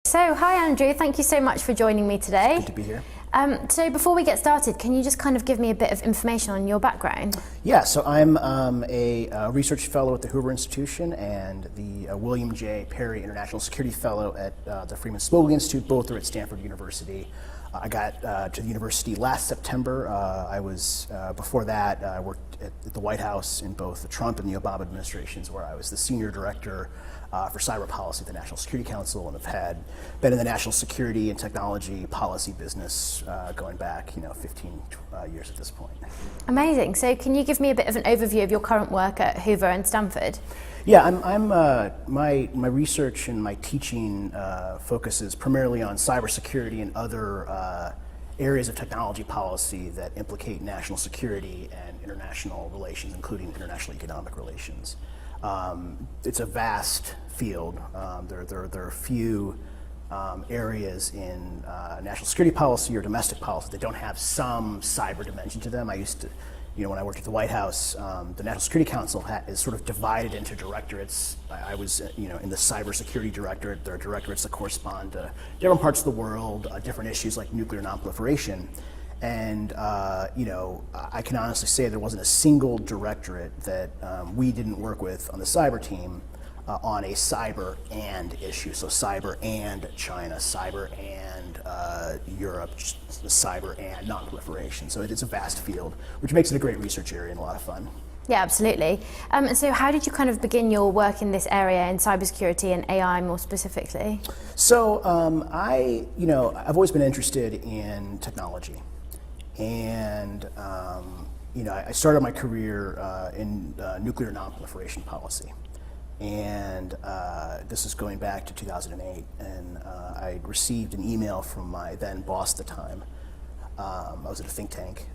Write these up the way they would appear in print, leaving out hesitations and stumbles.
So, hi Andrew, thank you so much for joining me today. Good to be here. So before we get started, can you just kind of give me a bit of information on your background? Yeah, so I'm a research fellow at the Hoover Institution and the William J. Perry International Security Fellow at the Freeman Spogli Institute. Both are at Stanford University. I got to the university last September. Before that, I worked at the White House in both the Trump and the Obama administrations, where I was the senior director for cyber policy at the National Security Council, and have been in the national security and technology policy business going back 15 years at this point. Amazing. So can you give me a bit of an overview of your current work at Hoover and Stanford? Yeah, my research and my teaching focuses primarily on cybersecurity and other areas of technology policy that implicate national security and international relations, including international economic relations. It's a vast field. There are a few areas in national security policy or domestic policy that don't have some cyber dimension to them. I used to, when I worked at the White House, the National Security Council is sort of divided into directorates. I was, in the Cybersecurity Directorate. There are directorates that correspond to different parts of the world, different issues like nuclear nonproliferation. And, I can honestly say there wasn't a single directorate that we didn't work with on the cyber team on a cyber and issue. So cyber and China, cyber and Europe, cyber and nonproliferation. So it's a vast field, which makes it a great research area and a lot of fun. Yeah, absolutely. And so how did you kind of begin your work in this area in cybersecurity and AI more specifically? So I've always been interested in technology. And I started my career in nuclear nonproliferation policy. And this is going back to 2008, and I received an email from my then boss at the time. I was at a think tank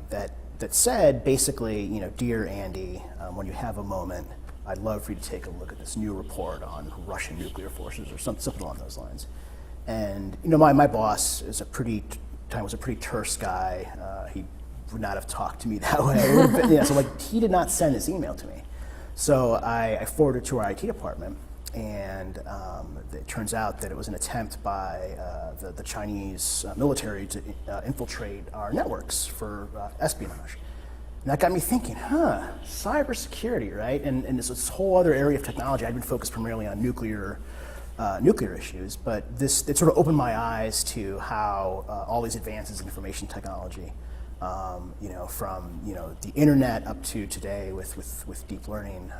that said basically, dear Andy, when you have a moment, I'd love for you to take a look at this new report on Russian nuclear forces or something along those lines. And my boss was a pretty terse guy. He would not have talked to me that way. So he did not send this email to me. So I forwarded it to our IT department, and it turns out that it was an attempt by the Chinese military to infiltrate our networks for espionage. And that got me thinking, cybersecurity, right? And this whole other area of technology. I'd been focused primarily on nuclear issues, but it sort of opened my eyes to how all these advances in information technology, from the internet up to today with deep learning,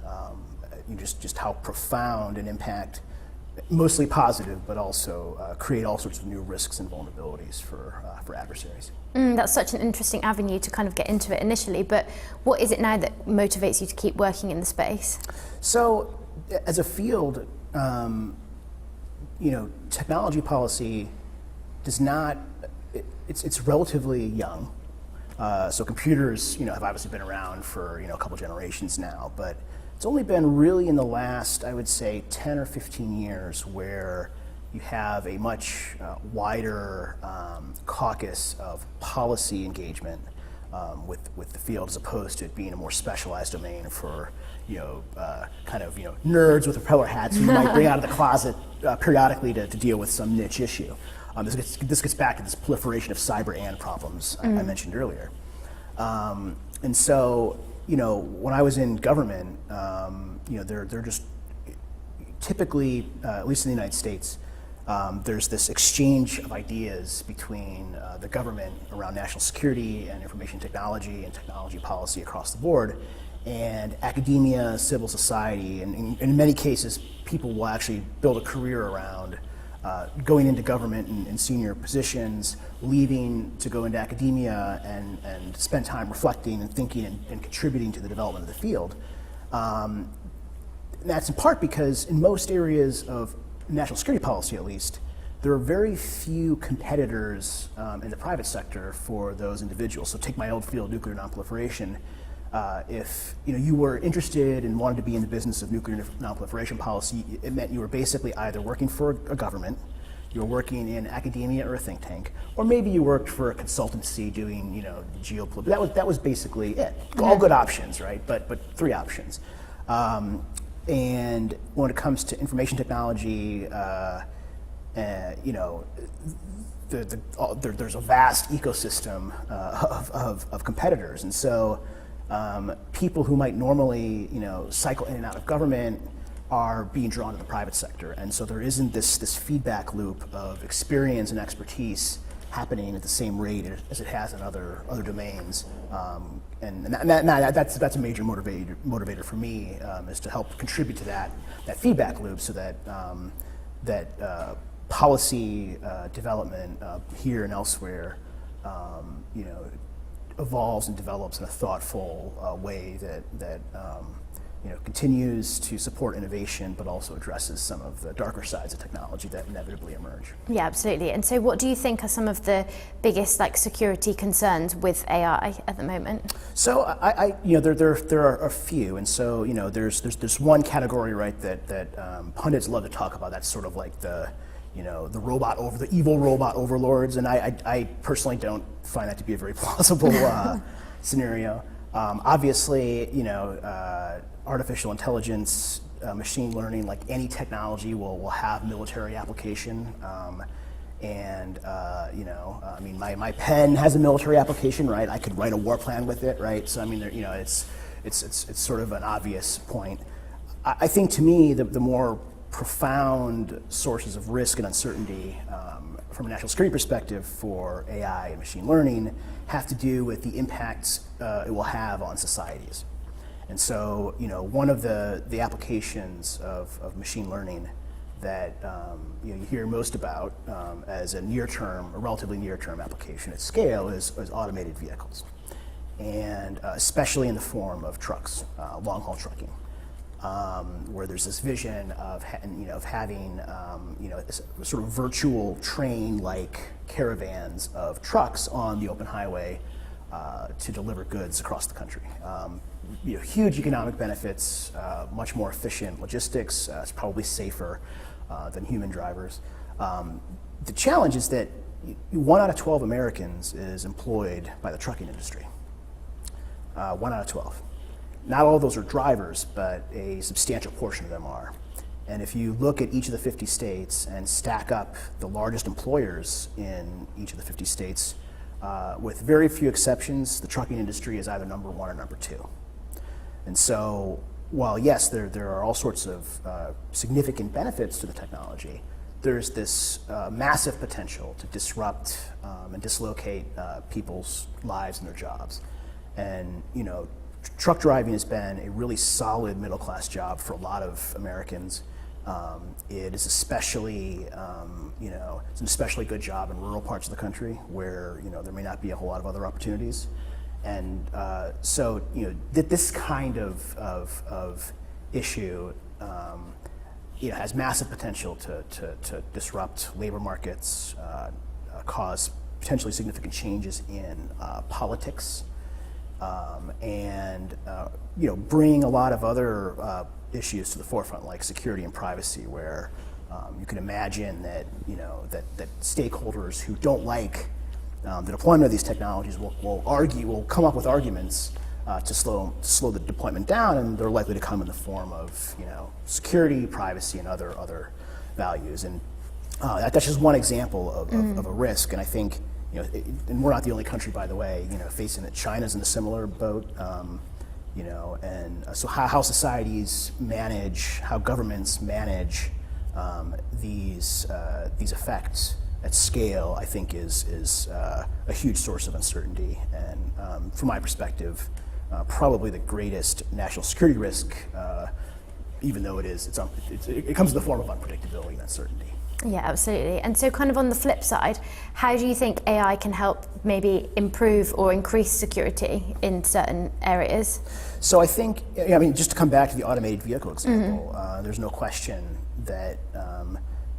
just how profound an impact, mostly positive, but also create all sorts of new risks and vulnerabilities for adversaries. That's such an interesting avenue to kind of get into it initially, but what is it now that motivates you to keep working in the space? So, as a field, technology policy does not, it's relatively young. So computers, have obviously been around for, a couple generations now, but it's only been really in the last, I would say, 10 or 15 years where you have a much wider caucus of policy engagement with the field, as opposed to it being a more specialized domain for, nerds with propeller hats who might bring out of the closet periodically to deal with some niche issue. This gets back to this proliferation of cyber and problems I mentioned earlier. And so, when I was in government, they're just typically, at least in the United States, there's this exchange of ideas between the government around national security and information technology and technology policy across the board, and academia, civil society, and in many cases, people will actually build a career around going into government in senior positions, leaving to go into academia and spend time reflecting and thinking and contributing to the development of the field. That's in part because in most areas of national security policy, at least, there are very few competitors in the private sector for those individuals. So take my old field, nuclear nonproliferation. If you were interested and wanted to be in the business of nuclear nonproliferation policy, it meant you were basically either working for a government, you were working in academia or a think tank, or maybe you worked for a consultancy doing geopolitical. That was basically it. All good options, right? But three options. And when it comes to information technology, you know, there's a vast ecosystem of competitors, and so people who might normally, you know, cycle in and out of government are being drawn to the private sector, and so there isn't this feedback loop of experience and expertise happening at the same rate as it has in other domains, and that's a major motivator for me, is to help contribute to that feedback loop, so that policy development here and elsewhere, you know, evolves and develops in a thoughtful way that you know, continues to support innovation, but also addresses some of the darker sides of technology that inevitably emerge. Yeah, absolutely. And so, what do you think are some of the biggest security concerns with AI at the moment? So, you know, there are a few, and so, you know, there's one category, right, that pundits love to talk about. That's sort of like the evil robot overlords, and I personally don't find that to be a very plausible scenario. Obviously, you know, artificial intelligence, machine learning, like any technology, will have military application. And you know, I mean, my pen has a military application, right? I could write a war plan with it, right? So I mean, you know, it's sort of an obvious point. I think, to me, the more profound sources of risk and uncertainty from a national security perspective for AI and machine learning have to do with the impacts it will have on societies. And so, you know, one of the applications of machine learning that you know, you hear most about as a relatively near-term application at scale is automated vehicles, and especially in the form of trucks, long-haul trucking. Where there's this vision of having you know, this sort of virtual train-like caravans of trucks on the open highway to deliver goods across the country. You know, huge economic benefits, much more efficient logistics. It's probably safer than human drivers. The challenge is that 1 out of 12 Americans is employed by the trucking industry. 1 out of 12. Not all of those are drivers, but a substantial portion of them are. And if you look at each of the 50 states and stack up the largest employers in each of the 50 states, with very few exceptions, the trucking industry is either number 1 or number 2. And so, while yes, there are all sorts of significant benefits to the technology, there's this massive potential to disrupt and dislocate people's lives and their jobs. And, you know, truck driving has been a really solid middle-class job for a lot of Americans. It is especially, you know, it's an especially good job in rural parts of the country where, you know, there may not be a whole lot of other opportunities. And so, you know, this kind of issue, you know, has massive potential to disrupt labor markets, cause potentially significant changes in politics, and you know, bring a lot of other issues to the forefront, like security and privacy, where you can imagine that, you know, that stakeholders who don't like the deployment of these technologies will come up with arguments to slow the deployment down, and they're likely to come in the form of, you know, security, privacy, and other values. And that's just one example of a risk. And I think, you know, and we're not the only country, by the way, you know, facing it. China's in a similar boat, you know, and so how societies manage, how governments manage these effects at scale, I think is a huge source of uncertainty, and from my perspective, probably the greatest national security risk, even though it comes in the form of unpredictability and uncertainty. Yeah, absolutely. And so, kind of on the flip side, how do you think AI can help maybe improve or increase security in certain areas? So I think, I mean, just to come back to the automated vehicle example, there's no question that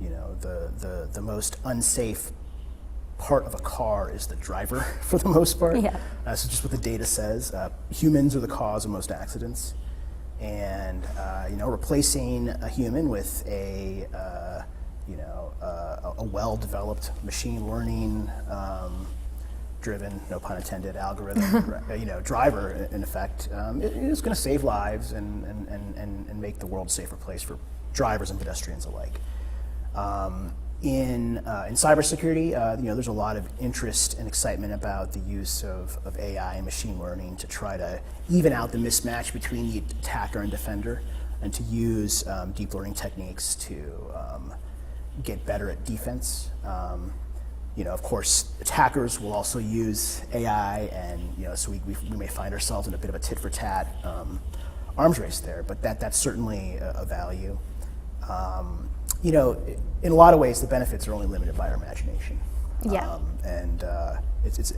you know, the most unsafe part of a car is the driver for the most part. Yeah. So just what the data says, humans are the cause of most accidents, and you know, replacing a human with a well-developed machine learning driven, no pun intended, algorithm, you know, driver in effect, it is going to save lives and make the world a safer place for drivers and pedestrians alike. In cybersecurity, there's a lot of interest and excitement about the use of AI and machine learning to try to even out the mismatch between the attacker and defender, and to use deep learning techniques to get better at defense. Of course, attackers will also use AI, and so we may find ourselves in a bit of a tit for tat arms race there. But that's certainly a value. In a lot of ways, the benefits are only limited by our imagination. Yeah. It's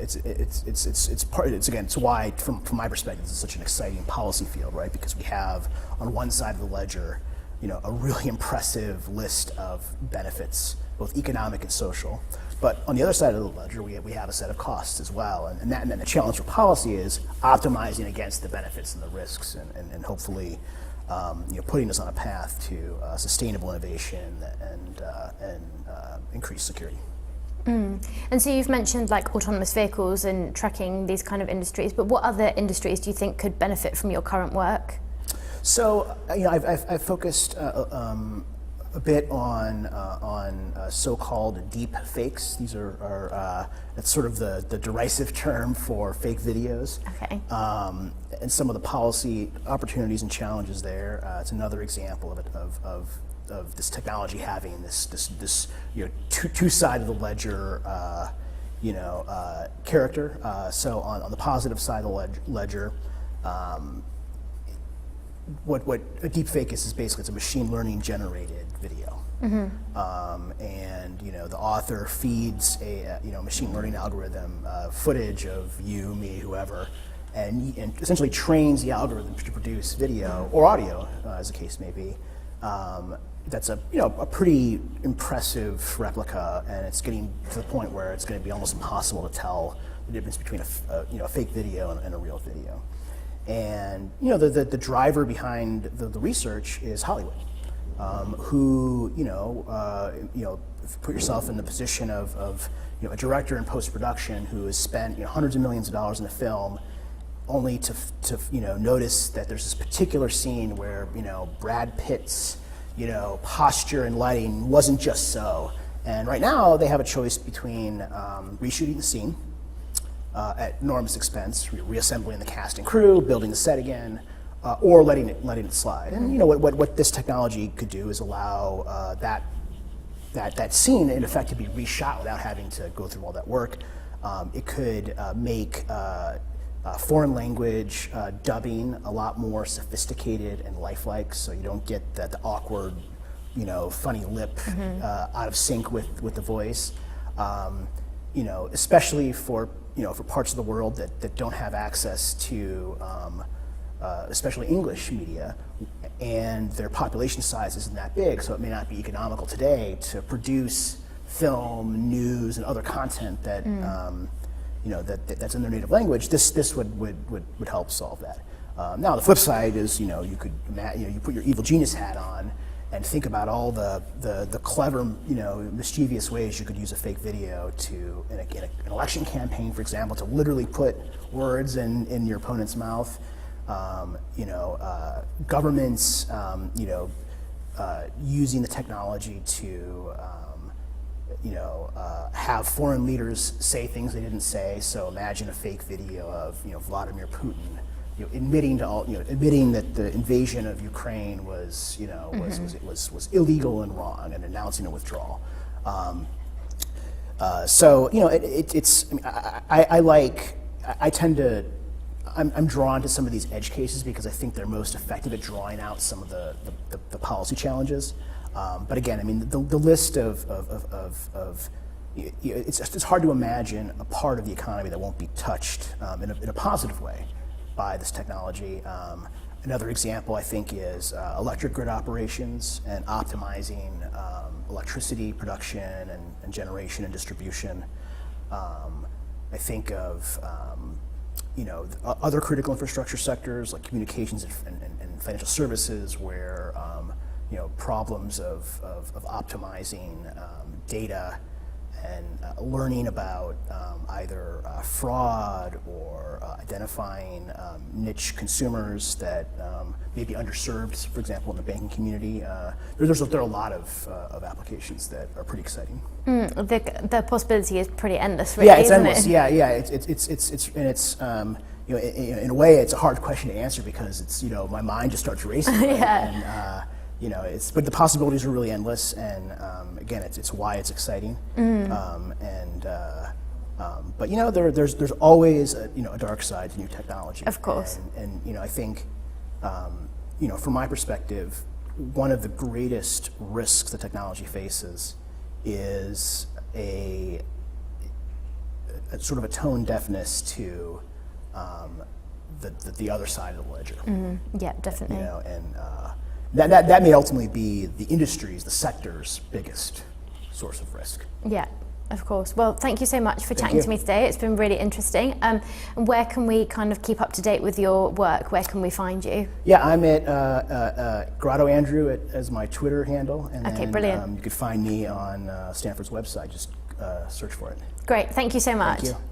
why, from my perspective, it's such an exciting policy field, right? Because we have on one side of the ledger, a really impressive list of benefits, both economic and social. But on the other side of the ledger, we have a set of costs as well, and then the challenge for policy is optimizing against the benefits and the risks, and hopefully, putting us on a path to sustainable innovation and increased security. And so you've mentioned like autonomous vehicles and tracking these kind of industries, but what other industries do you think could benefit from your current work? So, I've focused a bit on so-called deepfakes. These are that's sort of the derisive term for fake videos. Okay. And some of the policy opportunities and challenges there. It's another example of this technology having this two side of the ledger character. So on the positive side of the ledger. What a deepfake is basically it's a machine learning generated video, and the author feeds a machine learning algorithm footage of you, me, whoever, and essentially trains the algorithm to produce video or audio, as the case may be. That's a pretty impressive replica, and it's getting to the point where it's going to be almost impossible to tell the difference between a fake video and a real video. And the driver behind the research is Hollywood, who put yourself in the position of a director in post-production who has spent hundreds of millions of dollars in a film, only to notice that there's this particular scene where Brad Pitt's posture and lighting wasn't just so. And right now they have a choice between reshooting the scene at enormous expense, reassembling the cast and crew, building the set again, or letting it slide. And what this technology could do is allow that scene in effect to be reshot without having to go through all that work. It could make foreign language dubbing a lot more sophisticated and lifelike, so you don't get the awkward, funny lip out of sync with the voice. Especially for parts of the world that don't have access to, especially English media, and their population size isn't that big, so it may not be economical today to produce film, news, and other content that that's in their native language. This would help solve that. Now the flip side is you could you put your evil genius hat on and think about all the clever, mischievous ways you could use a fake video to, in an election campaign, for example, to literally put words in your opponent's mouth. Governments, using the technology to, have foreign leaders say things they didn't say. So imagine a fake video of, Vladimir Putin, admitting that the invasion of Ukraine was illegal and wrong, and announcing a withdrawal. I'm drawn to some of these edge cases because I think they're most effective at drawing out some of the policy challenges. But again, the list it's hard to imagine a part of the economy that won't be touched in a positive way by this technology. Another example, I think, is electric grid operations and optimizing electricity production and generation and distribution. I think of other critical infrastructure sectors like communications and financial services, where problems of optimizing data learning about either fraud or identifying niche consumers that may be underserved, for example, in the banking community. There are a lot of applications that are pretty exciting. The possibility is pretty endless, really. Yeah, it's isn't endless. It? Yeah, it's in a way, it's a hard question to answer because it's my mind just starts racing. Right? Yeah. And but the possibilities are really endless, and again, it's why it's exciting. But there's always a dark side to new technology. Of course. And I think from my perspective, one of the greatest risks that technology faces is a sort of a tone deafness to the other side of the ledger. Yeah, definitely. And that may ultimately be the industry's, the sector's biggest source of risk. Yeah, of course. Well, thank you so much for chatting to me today. It's been really interesting. And where can we kind of keep up to date with your work? Where can we find you? Yeah, I'm at Grotto Andrew as my Twitter handle. And Okay, then, brilliant. you can find me on Stanford's website. Just search for it. Great. Thank you so much. Thank you.